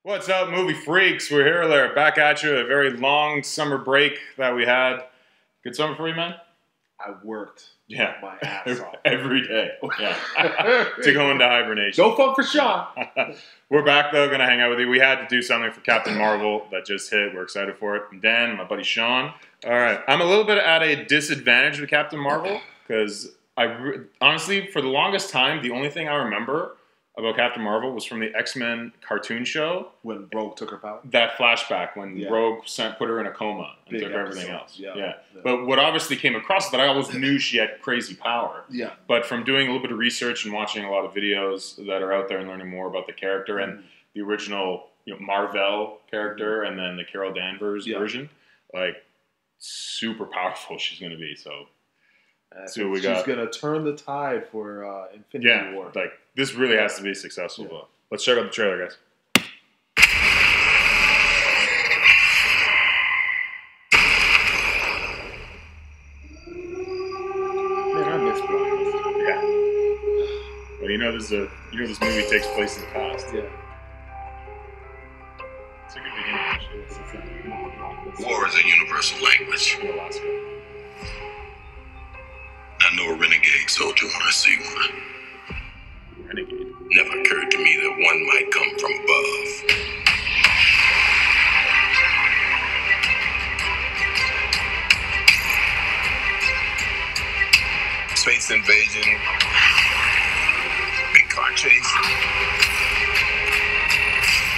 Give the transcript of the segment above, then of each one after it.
What's up, movie freaks? We're HERO LAIR, back at you. A very long summer break that we had. Good summer for you, man? I worked my ass off. Every day. Yeah. To go into hibernation. No fun for Sean. We're back, though, going to hang out with you. We had to do something for Captain Marvel that just hit. We're excited for it. And Dan, my buddy Sean. All right. I'm a little bit at a disadvantage with Captain Marvel because honestly, for the longest time, the only thing I remember about Captain Marvel was from the X-Men cartoon show. When Rogue took her power? That flashback when Rogue put her in a coma and took everything else. Yeah. But what obviously came across is that I always knew she had crazy power. Yeah. But from doing a little bit of research and watching a lot of videos that are out there and learning more about the character and the original Marvel character and then the Carol Danvers version, like, super powerful she's going to be. So she's going to turn the tide for Infinity War. Like, this really has to be successful. Yeah. But let's check out the trailer, guys. Man, I miss Blind. Yeah. Well, this movie takes place in the past. Yeah. It's a good beginning. War is a universal language. Alaska. I know a renegade soldier when I see one. Renegade. Never occurred to me that one might come from above. Space invasion. Big car chase.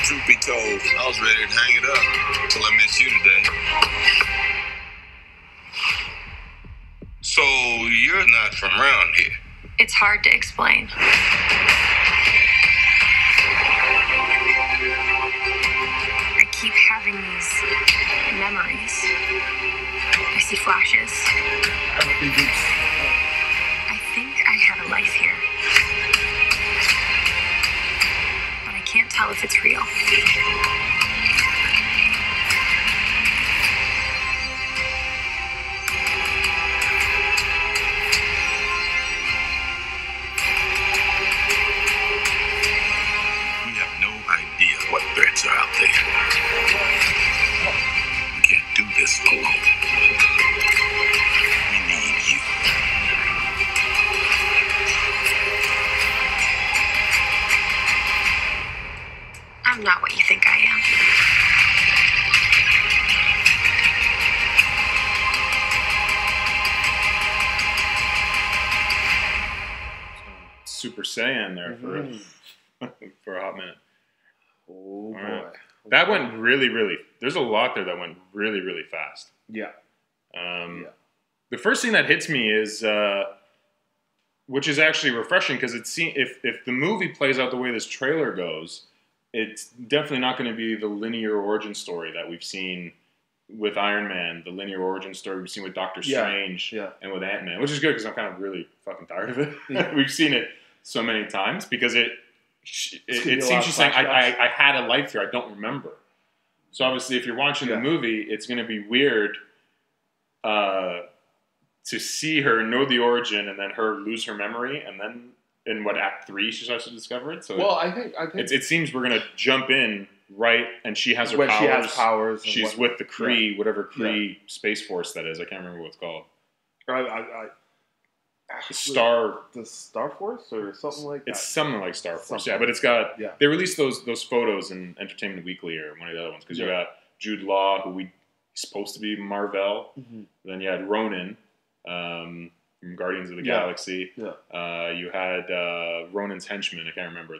Truth be told, I was ready to hang it up until I met you today. So you're not from around here? It's hard to explain. I keep having these memories. I see flashes. I think I had a life here. But I can't tell if it's real. What threats are out there? We can't do this alone. We need you. I'm not what you think I am. Super Saiyan there for a hot minute. Oh, boy. Right. That went really, there's a lot there that went really fast. Yeah. The first thing that hits me is, which is actually refreshing, because if the movie plays out the way this trailer goes, it's definitely not going to be the linear origin story that we've seen with Iron Man, the linear origin story we've seen with Doctor Strange and with Ant-Man, which is good because I'm kind of really fucking tired of it. Yeah. We've seen it so many times because it seems she's saying, I had a life here, I don't remember. So obviously if you're watching the movie, it's going to be weird to see her know the origin and then her lose her memory, and then in Act 3 she starts to discover it. So well, I think it seems we're going to jump in, right, and she has her powers. She has powers. She's with the Kree, whatever Kree Space Force that is. I can't remember what it's called. The Star Force or something like that. It's something like Star Force, but it's got. Yeah. They released those photos in Entertainment Weekly or one of the other ones because you got Jude Law, who supposed to be Marvel. Then you had Ronan from Guardians of the Galaxy. Yeah. You had Ronan's henchman. I can't remember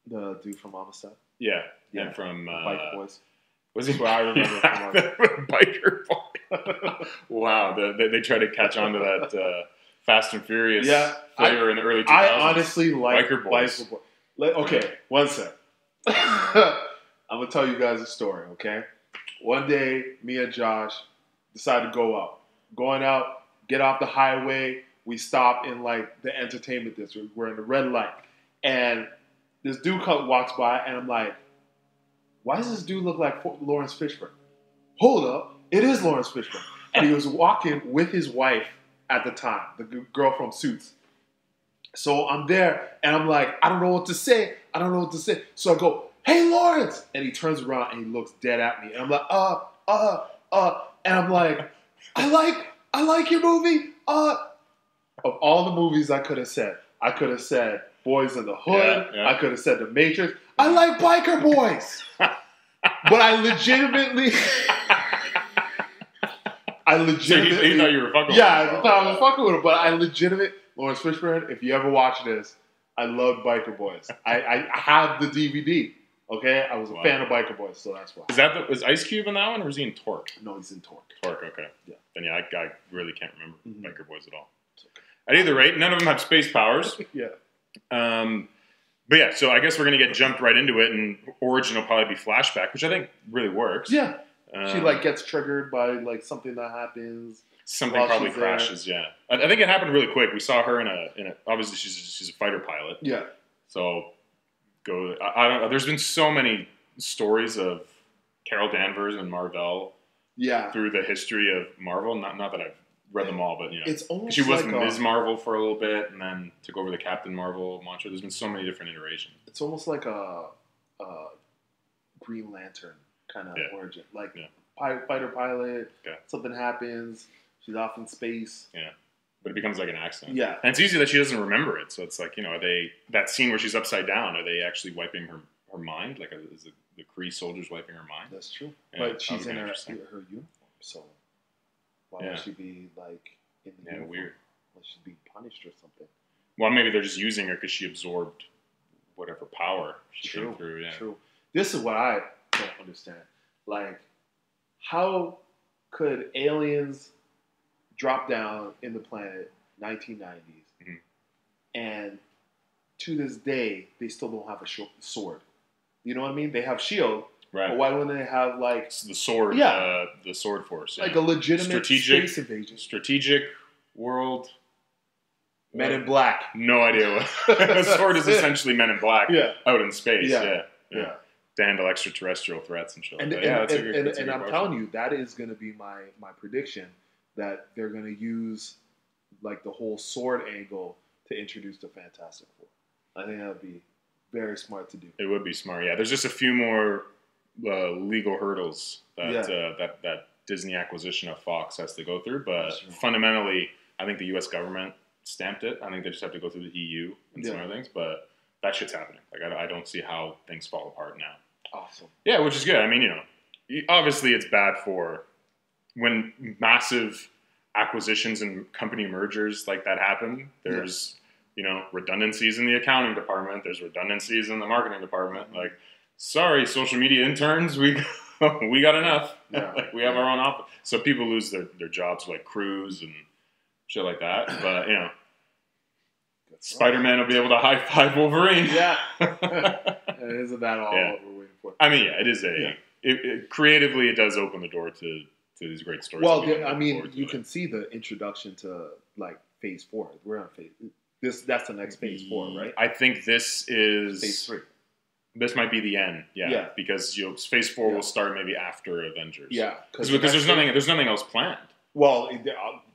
the dude from Amistad. Yeah. And from Bike Boys. Was he? Well, I remember from Biker Boy. Wow, they try to catch on to that. Fast and Furious flavor in the early 2000s. I honestly like Biker Boys. Okay, one sec. I'm going to tell you guys a story, okay? One day, me and Josh decided to go out. Going out, get off the highway. We stop in, like, the entertainment district. We're in the red light. And this dude walks by, and I'm like, why does this dude look like Lawrence Fishburne? Hold up. It is Lawrence Fishburne. And he was walking with his wife at the time, the girl from Suits. So I'm there, and I'm like, I don't know what to say. So I go, "Hey, Lawrence!" And he turns around and he looks dead at me, and I'm like, and I'm like, I like your movie. Of all the movies I could have said Boys in the Hood. Yeah. I could have said The Matrix. I like Biker Boys, but I legitimately. So you thought you were fucking with yeah, him. I thought I was fucking with him, but I legitimately, Lawrence Fishburne, if you ever watch this, I love Biker Boys. I have the DVD, okay? I was a fan of Biker Boys, so that's why. Was Ice Cube in that one, or was he in Torque? No, he's in Torque. Torque, okay. Yeah. Then I really can't remember Biker Boys at all. Okay. At either rate, none of them have space powers. Yeah. But yeah, so I guess we're going to get jumped right into it, and origin will probably be flashback, which I think really works. Yeah. She gets triggered by something that happens. Something probably crashes. Yeah, I think it happened really quick. We saw her in a. Obviously, she's a fighter pilot. Yeah. So I don't know. There's been so many stories of Carol Danvers and Marvel. Yeah. Through the history of Marvel, not that I've read them all, but it's almost she was Ms. Marvel for a little bit, and then took over the Captain Marvel mantra. There's been so many different iterations. It's almost like a Green Lantern kind of origin, fighter pilot. Okay. Something happens, she's off in space. Yeah, but it becomes like an accident. Yeah, and it's easy that she doesn't remember it. So it's like, are they that scene where she's upside down? Are they actually wiping her mind? Like, is the Kree soldiers wiping her mind? That's true. Yeah, but she's in her uniform, so why would she be in the uniform? Weird. Well, she'd be punished or something. Well, maybe they're just using her because she absorbed whatever power she came through. Yeah. True. This is what I don't understand. How could aliens drop down in the planet 1990s, and to this day they still don't have a sword? You know what I mean? They have S.H.I.E.L.D., right? But why wouldn't they have the sword? Yeah, the sword force, a legitimate space invasion, strategic world. Men in Black. No idea what the sword is. Essentially Men in Black. Yeah. Out in space. Yeah. To handle extraterrestrial threats and shit. And I'm telling you, that is going to be my prediction, that they're going to use the whole sword angle to introduce the Fantastic Four. I think that would be very smart to do. It would be smart. Yeah, there's just a few more legal hurdles that Disney acquisition of Fox has to go through, but fundamentally, I think the U.S. government stamped it. I think they just have to go through the EU and some other things, but that shit's happening. I don't see how things fall apart now. Awesome. Yeah, which is good. I mean, obviously it's bad for when massive acquisitions and company mergers like that happen. There's, redundancies in the accounting department. There's redundancies in the marketing department. Sorry, social media interns, we got enough. Yeah. We have our own office. So people lose their jobs like crews and shit like that. But, Spider-Man will be able to high-five Wolverine. Yeah. Isn't that all what we're waiting for? I mean, it is creatively, it does open the door to these great stories. Well, you can see the introduction to, Phase 4. We're on that's the next Phase 4, right? I think this is... Phase 3. This might be the end, because Phase 4 will start maybe after Avengers. Yeah. Because there's nothing else planned. Well,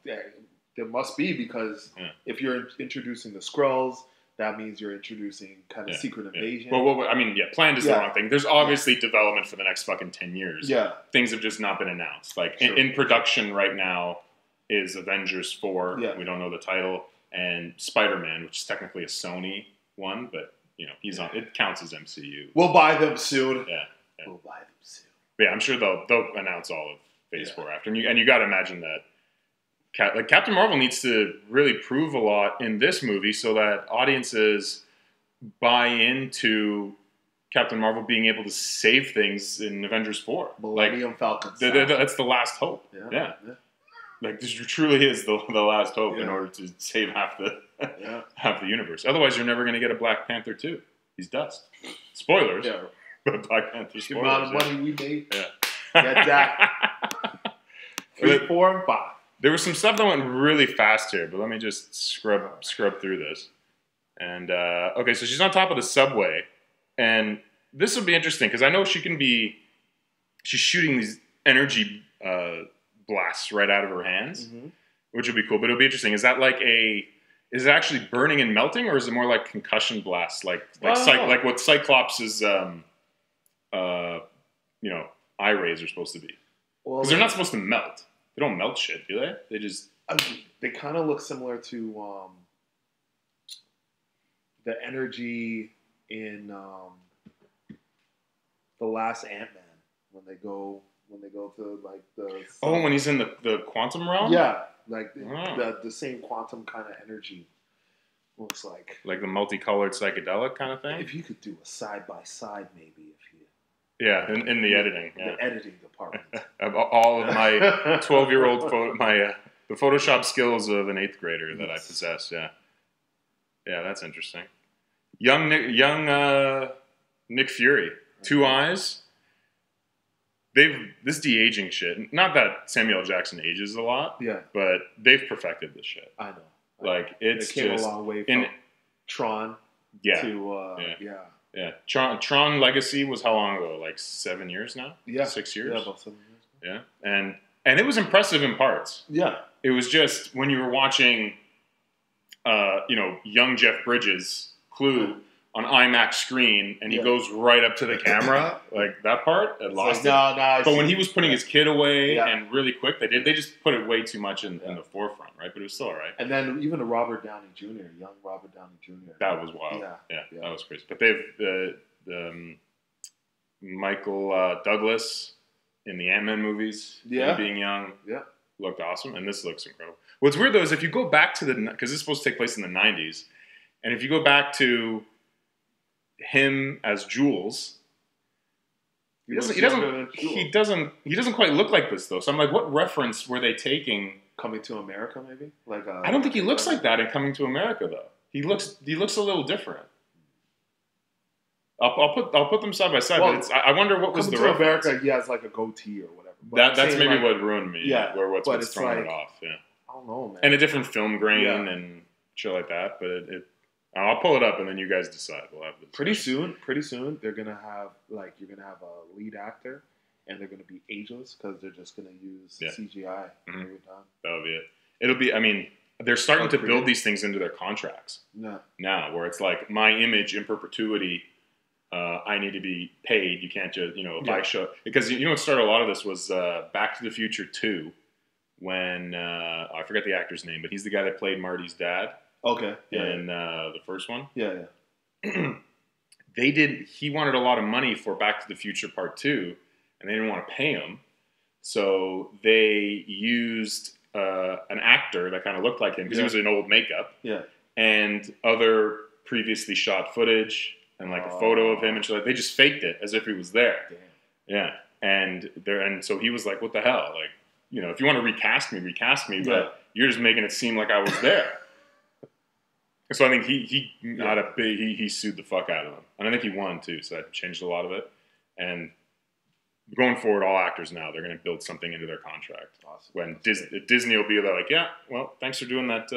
there must be, because if you're introducing the Skrulls, that means you're introducing kind of Secret Invasion. Well, planned is the wrong thing. There's obviously development for the next fucking 10 years. Yeah. Things have just not been announced. In production right now is Avengers 4. Yeah. We don't know the title. And Spider-Man, which is technically a Sony one, but, he's on. It counts as MCU. We'll buy them soon. Yeah. We'll buy them soon. But I'm sure they'll announce all of Phase 4 after. And you got to imagine that Captain Marvel needs to really prove a lot in this movie so that audiences buy into Captain Marvel being able to save things in Avengers 4. Millennium Falcon. That's the last hope. Yeah. This truly is the last hope in order to save half the universe. Otherwise, you're never going to get a Black Panther 2. He's dust. Spoilers. Yeah. But Black Panther spoilers. The amount of money we made. Yeah. Get that. 3, 4, and 5. There was some stuff that went really fast here, but let me just scrub through this. And, okay, so she's on top of the subway. And this will be interesting, because I know she's shooting these energy blasts right out of her hands, which would be cool. But it'll be interesting. Is that is it actually burning and melting, or is it more like concussion blasts, like what Cyclops is eye rays are supposed to be. Well, Because they're not supposed to melt. They don't melt shit, do they? They just... They kind of look similar to the energy in the last Ant-Man when they go to like the Oh, when he's in the quantum realm? yeah, like Oh. the same quantum kind of energy looks like. Like the multicolored psychedelic kind of thing? If you could do a side by side, maybe if you Yeah, in the editing. Yeah. the editing department. All of my 12-year-old the Photoshop skills of an 8th grader that I possess. Yeah, that's interesting. Young Nick Fury, 2 eyes. This de-aging shit. Not that Samuel L. Jackson ages a lot. Yeah, but they've perfected this shit. I know. Like it's it came just a long way from Tron to yeah. Tron Legacy was how long ago? Like 7 years now? Yeah. 6 years? Yeah, about 7 years. Yeah. And it was impressive in parts. Yeah. It was just when you were watching, young Jeff Bridges, Clue, on IMAX screen, and he goes right up to the camera, like that part, it lost it. No. But when he was putting his kid away and really quick, they just put it way too much in the forefront, right? But it was still all right. And then even the Robert Downey Jr., young Robert Downey Jr. That was wild. Yeah, that was crazy. But they've the Michael Douglas in the Ant-Man movies, being young, looked awesome, and this looks incredible. What's weird though is if you go back to because this is supposed to take place in the 90s, and if you go back to him as Jules, he doesn't quite look like this though. So I'm like, what reference were they taking? Coming to America, maybe? I don't think he looks like that in Coming to America though. He looks a little different. I'll put them side by side. Well, but I wonder what was the Coming to reference. America. He has like a goatee or whatever. But That's maybe what ruined me. Yeah, what's throwing it off. Yeah, I don't know, man. And a different film grain and shit like that. But I'll pull it up and then you guys decide. We'll have this pretty soon. They're gonna have you're gonna have a lead actor, and they're gonna be ageless because they're just gonna use CGI every time. That'll be it. It'll be. I mean, they're starting to build these things into their contracts now, where it's like my image in perpetuity. I need to be paid. You can't just if I show because what started a lot of this was Back to the Future 2 when I forget the actor's name, but he's the guy that played Marty's dad. Okay. In the first one. Yeah. He wanted a lot of money for Back to the Future Part 2, and they didn't want to pay him. So they used an actor that kind of looked like him, because he was in old makeup. Yeah. And other previously shot footage, and like a photo of him, and they just faked it as if he was there. Damn. Yeah. And so he was like, what the hell? Like, if you want to recast me, but you're just making it seem like I was there. So I think he sued the fuck out of them. And I think he won too, so that changed a lot of it. And going forward, all actors now, they're going to build something into their contract. Awesome. When Disney will be there like, yeah, well, thanks for doing that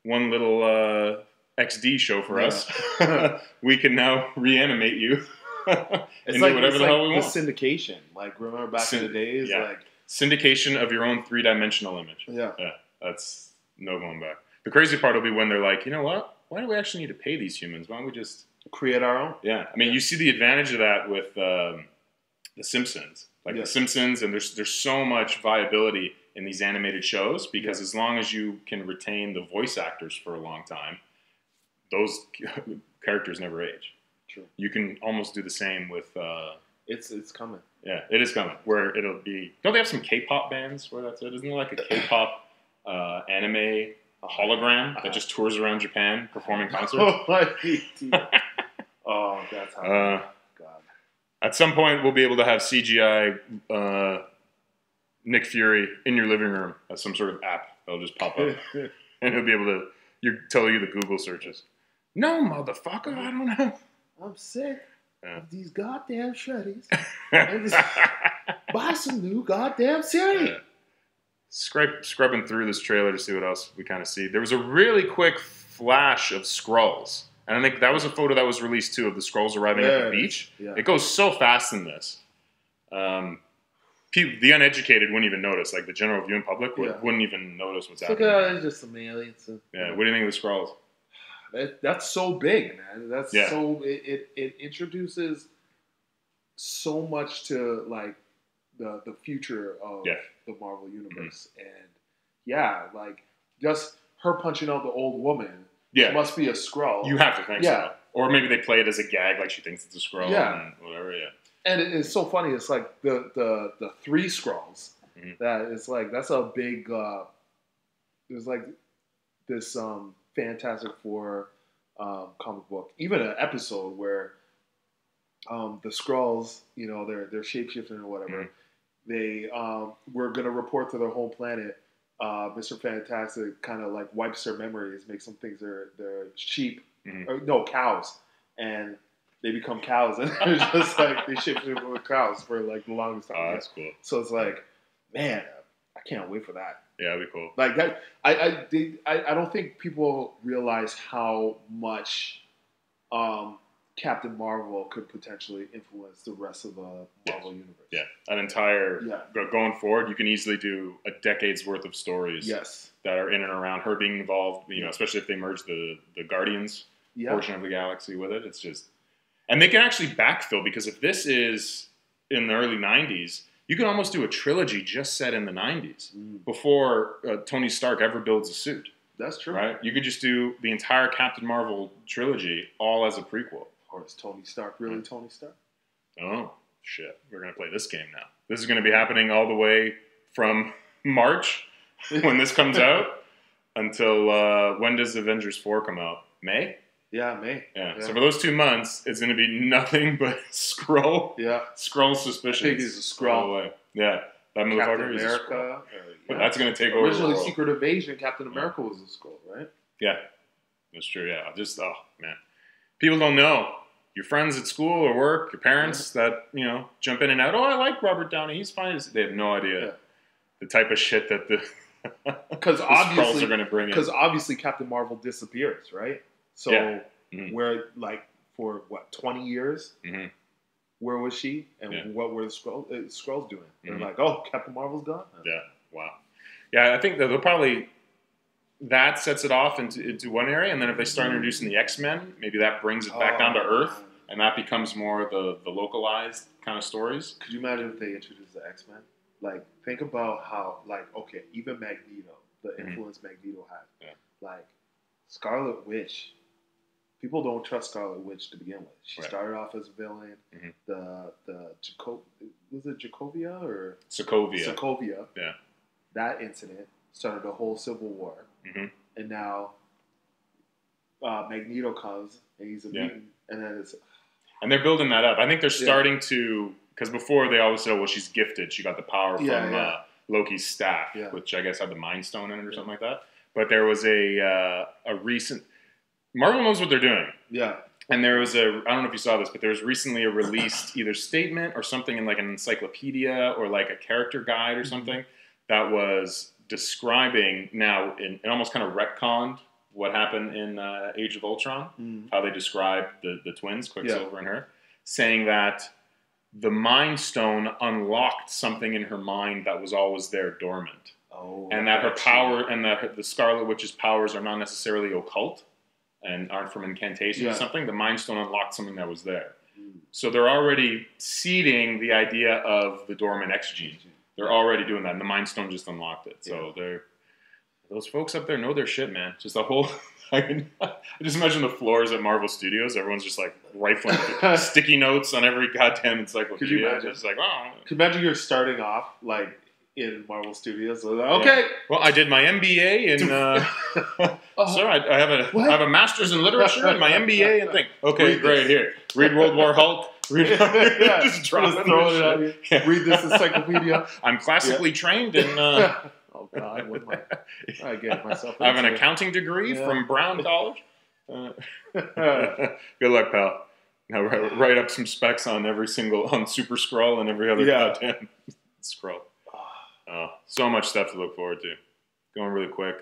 one little XD show for us. We can now reanimate you it's like, whatever the hell we want. The syndication. Like, remember back in the days? Yeah. Like syndication of your own 3-dimensional image. Yeah. That's no going back. The crazy part will be when they're like, you know what? Why do we actually need to pay these humans? Why don't we just create our own? Yeah. I mean, you see the advantage of that with The Simpsons. The Simpsons, and there's so much viability in these animated shows because as long as you can retain the voice actors for a long time, those characters never age. True. You can almost do the same with... It's coming. Yeah, it is coming. Where it'll be... Don't they have some K-pop bands where that's it? Isn't there like a K-pop anime hologram that just tours around Japan performing concerts? Oh, that's how... God. At some point, we'll be able to have CGI Nick Fury in your living room as some sort of app. It'll just pop up. And he'll be able to tell you the Google searches. No, motherfucker, I don't know. I'm sick of these goddamn shreddies. Buy some new goddamn cereal. Scrubbing through this trailer to see what else we kind of see. There was a really quick flash of Skrulls. And I think that was a photo that was released, too, of the Skrulls arriving at the beach. Yeah. It goes so fast in this. The uneducated wouldn't even notice. Like, the general viewing public wouldn't even notice what's happening. It's just some aliens. Yeah, what do you think of the Skrulls? That's so big, man. That's so... It introduces so much to like the future of Yeah. the Marvel universe, and yeah, like just her punching out the old woman. Yeah. Must be a Skrull. You have to think Yeah. so. Or maybe they play it as a gag, like she thinks it's a Skrull Yeah. and whatever. Yeah. And it's so funny. It's like the three Skrulls. Mhm. That it's like that's a big. There's like this Fantastic Four comic book, even an episode where the Skrulls, you know, they're shapeshifting or whatever. Mhm. They were gonna report to their home planet. Mr. Fantastic kind of like wipes their memories, makes them think they're sheep, Mhm. or no, cows, and they become cows, and they're just like they shift with cows for like the longest time. Oh, that's cool. So it's like, man, I can't wait for that. Yeah, that'd be cool. Like that, I don't think people realize how much Captain Marvel could potentially influence the rest of the Marvel universe. Yeah, an entire Yeah. going forward, you can easily do a decade's worth of stories Yes. that are in and around her being involved. You know, especially if they merge the Guardians Yeah. portion of the galaxy with it. It's just, and they can actually backfill, because if this is in the early '90s, you can almost do a trilogy just set in the '90s before Tony Stark ever builds a suit. That's true. Right? You could just do the entire Captain Marvel trilogy all as a prequel. Or is Tony Stark really Tony Stark? Oh, shit. We're going to play this game now. This is going to be happening all the way from March, when this comes out, until when does Avengers 4 come out? May? Yeah, May. Yeah. So for those 2 months, it's going to be nothing but Skrull. Yeah. Skrull suspicions. I think he's a Skrull. all the way. Yeah. That Captain motherfucker is a Skrull. America. But that's going to take over the Originally, world. Secret Invasion, Captain America was a Skrull, right? Yeah. That's true, yeah. Just, oh, man. People don't know. Your friends at school or work, your parents that, you know, jump in and out. Oh, I like Robert Downey. He's fine. They have no idea the type of shit that the Skrulls are going to bring in. Because obviously Captain Marvel disappears, right? So Yeah. Mhm. where, like, for, what, 20 years? Mhm. Where was she? And Yeah. what were the Skrulls doing? They're Mhm. like, oh, Captain Marvel's gone? Yeah, wow. Yeah, I think that they'll probably, that sets it off into one area, and then if they start introducing the X-Men, maybe that brings it back down to Earth, and that becomes more the localized kind of stories. Could you imagine if they introduced the X-Men? Like, think about how, like, okay, even Magneto, the influence Magneto had. Yeah. Like, Scarlet Witch. People don't trust Scarlet Witch to begin with. She started off as a villain. Mhm. Was it Jakovia or Sokovia. Sokovia? Yeah. That incident started a whole civil war, Mhm. and now Magneto comes and he's a mutant, and then it's And they're building that up. I think they're starting to, because before they always said, well, she's gifted. She got the power from Loki's staff, which I guess had the Mind Stone in it or something like that. But there was a recent, Marvel knows what they're doing. Yeah. And there was I don't know if you saw this, but there was recently a released either statement or something in like an encyclopedia or like a character guide or something that was describing now, and almost kind of retconned what happened in Age of Ultron, how they described the twins, Quicksilver and her, saying that the Mind Stone unlocked something in her mind that was always there dormant. Oh, and that her power, and the Scarlet Witch's powers are not necessarily occult and aren't from incantation or something. The Mind Stone unlocked something that was there. So they're already seeding the idea of the dormant X gene. They're already doing that, and the Mind Stone just unlocked it. So those folks up there know their shit, man. Just the whole, I just imagine the floors at Marvel Studios. Everyone's just like rifling sticky notes on every goddamn encyclopedia. Could you imagine? It's like, oh. Could you imagine you're starting off like in Marvel Studios? So like, okay. Yeah. Well, I did my MBA in. Sir, I have a master's in literature and my MBA and thing. Okay, Read great. this. Here, read World War Hulk. Read, just drop Just throw it at you. Yeah. Read this encyclopedia. I'm classically trained in. Oh God, what am I get myself? I have an into? accounting degree from Brown College. Good luck, pal. Now write up some specs on on Super Skrull and every other goddamn Skrull. Oh, so much stuff to look forward to. Going really quick.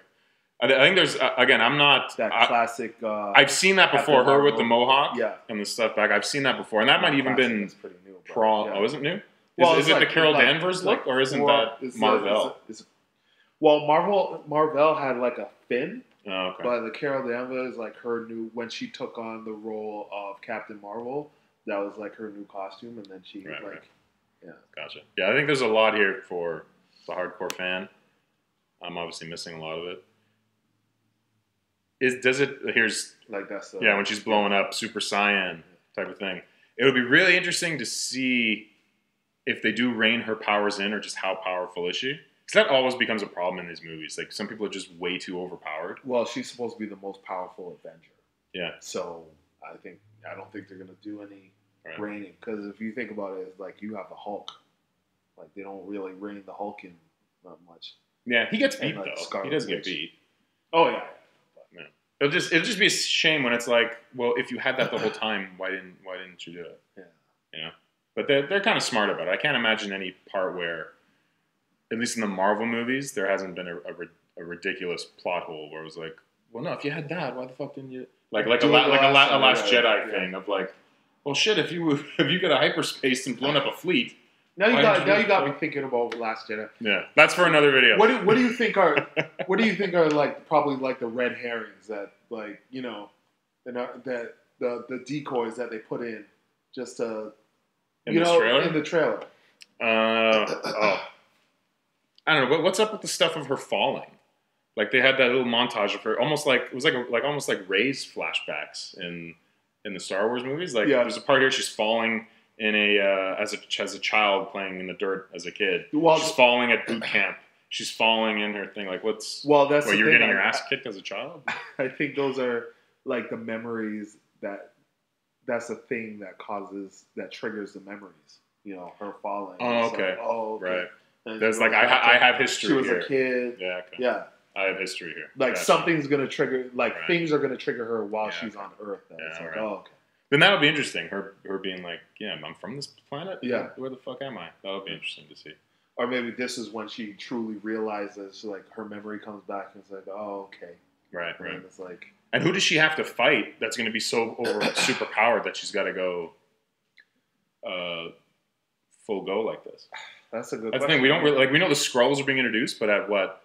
I think there's again. I'm not that classic. I've seen that before. Her with the mohawk, yeah, and the stuff back. I've seen that before, and that might even been pretty new. Oh, is it new? Well, is it the Carol Danvers look, or isn't that Marvel? Well, Marvel had like a fin, okay. But the Carol Danvers, like her new when she took on the role of Captain Marvel, that was like her new costume, and then she Right, like, right. yeah. Gotcha. Yeah, I think there's a lot here for the hardcore fan. I'm obviously missing a lot of it. Here's Like that's the when she's blowing up, Super Saiyan type of thing. It'll be really interesting to see if they do rein her powers in, or just how powerful is she? Because that always becomes a problem in these movies. Like, some people are just way too overpowered. Well, she's supposed to be the most powerful Avenger. Yeah. So I don't think they're gonna do any Right. reigning, because if you think about it, it's like you have the Hulk. Like they don't really rein the Hulk in that much. Yeah, he gets beat And, like, though. Scarlet He does get Witch. beat. Oh yeah. Yeah. It'll just be a shame when it's like, well, if you had that the whole time, why didn't you do it? Yeah. You know. But they're kind of smart about it. I can't imagine any part where, at least in the Marvel movies, there hasn't been a ridiculous plot hole where it was like, well, no, if you had that, why the fuck didn't you like a Last Jedi thing of like, well, shit, if you got a hyperspace and blown up a fleet. Now you why got didn't you do me it? thinking about Last Jedi. Yeah, that's for another video. What do you think are like probably like the red herrings that, like, you know, that the decoys that they put in just to In this trailer? in the trailer. I don't know. But what's up with the stuff of her falling? Like, they had that little montage of her, almost like it was almost like Rey's flashbacks in the Star Wars movies. Like, there's a part here she's falling in as a child playing in the dirt as a kid. Well, she's falling at boot camp. She's falling in her thing. Like, that's you're the thing. getting your ass kicked as a child? I think those are like the memories that's the thing that triggers the memories. You know, her falling. Oh, It's okay. Like, oh, okay. Right. And There's like I have history. She was here. a kid. Yeah. Okay. Yeah. I have history here. Like Gotcha. something's gonna trigger. Like Right. things are gonna trigger her while Yeah, she's okay. on Earth. And it's Yeah, like, right. oh, okay. Then that would be interesting. Her being like, yeah, I'm from this planet. Yeah. Where the fuck am I? That would be interesting to see. Or maybe this is when she truly realizes, like, her memory comes back and it's like, oh, okay. Right. And Right. then it's like, And who does she have to fight that's going to be so super powered that she's got to go full go like this? that's a good That's the question. thing. We don't really, like, we know the Skrulls are being introduced, but at what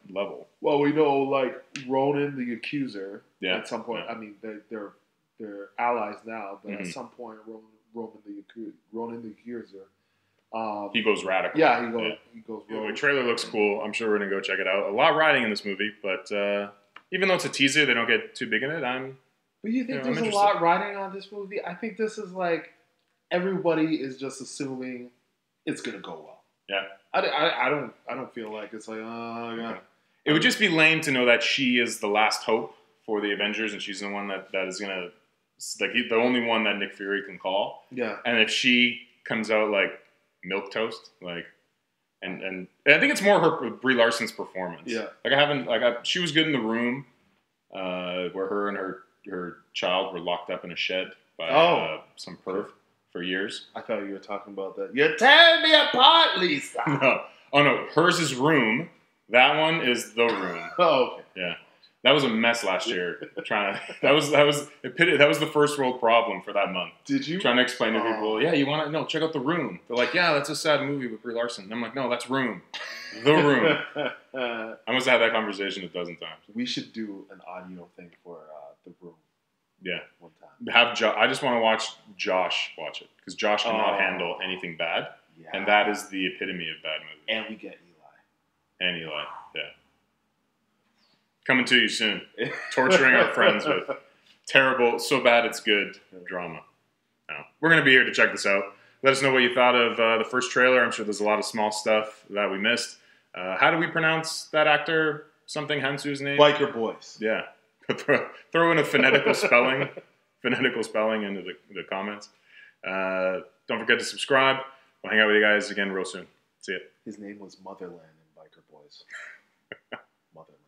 level? Well, we know, like, Ronan the Accuser, Yeah. at some point, Yeah. I mean, they're allies now, but Mhm. at some point, Ronan the Accuser, He goes radical. yeah, he goes The rogue. trailer looks cool. I'm sure we're going to go check it out. A lot riding in this movie, but even though it's a teaser, they don't get too big in it. But you think Yeah, I'm there's a interested. lot riding on this movie? I think this is like everybody is just assuming it's gonna go well. Yeah. I don't feel like it's like, oh yeah. Okay. It would just be lame to know that she is the last hope for the Avengers, and she's the one that is going to, like, the only one that Nick Fury can call. Yeah. And if she comes out like milquetoast, like, and I think it's more her Brie Larson's performance. Yeah. Like, she was good in The Room, where her and her child were locked up in a shed by some perv for years. I thought you were talking about that. You're tearing me apart, Lisa. No. Oh no, hers is Room. That one is The Room. Oh, okay. Yeah. That was a mess last year. That was the first world problem for that month. Did you? Trying to explain to people, yeah, you want to no, check out The Room. They're like, yeah, that's a sad movie with Brie Larson. And I'm like, no, that's Room. The Room. I must have had that conversation a dozen times. We should do an audio thing for The Room. Yeah. One time. I just want to watch Josh watch it because Josh cannot handle anything bad, Yeah. and that is the epitome of bad movies. And we get Eli. And Eli, yeah. Coming to you soon. Torturing our friends with terrible, so bad it's good drama. No. We're going to be here to check this out. Let us know what you thought of the first trailer. I'm sure there's a lot of small stuff that we missed. How do we pronounce that actor? Something Hansu's name? Biker Boys. Yeah. Throw in a phonetical spelling into the comments. Don't forget to subscribe. We'll hang out with you guys again real soon. See ya. His name was Motherland in Biker Boys. Motherland.